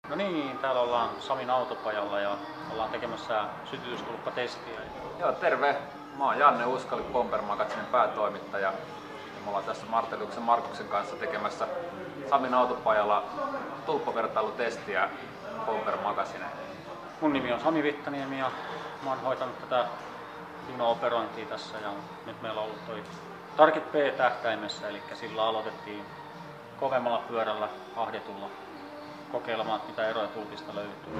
No niin, täällä ollaan Samin autopajalla ja ollaan tekemässä sytytystulppatestiä. Joo, terve! Mä oon Janne Uskali, Bomber Magazinen päätoimittaja. Me ollaan tässä Marteliuksen Markuksen kanssa tekemässä Samin autopajalla tulppavertailutestiä Bomber Magazineen. Mun nimi on Sami Vittaniemi ja mä oon hoitanut tätä juno-operointia tässä ja nyt meillä on ollut toi Target P tähtäimessä, eli sillä aloitettiin kovemmalla pyörällä ahdetulla kokeilemaan, mitä eroja tulpista löytyy.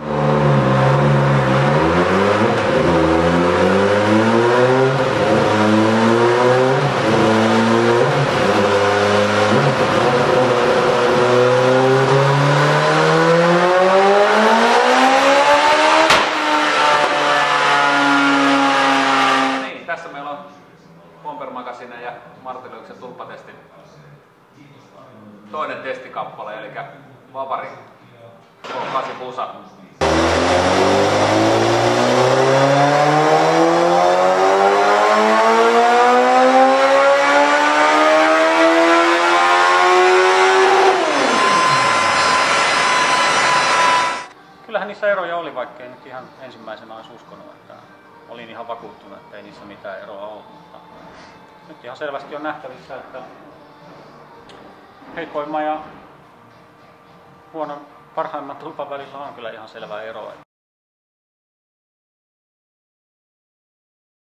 Niin, tässä meillä on Bomber Magazinen ja Marteliuksen tulppatestin toinen testikappale, eli Vavari K8 Busa. Kyllähän niissä eroja oli, vaikka ei nyt ihan ensimmäisenä olisi uskonut, että olin ihan vakuuttunut, että ei niissä mitään eroa ole. Mutta nyt ihan selvästi on nähtävissä, että heikoimman ja parhaimman tulpan välillä on kyllä ihan selvä ero.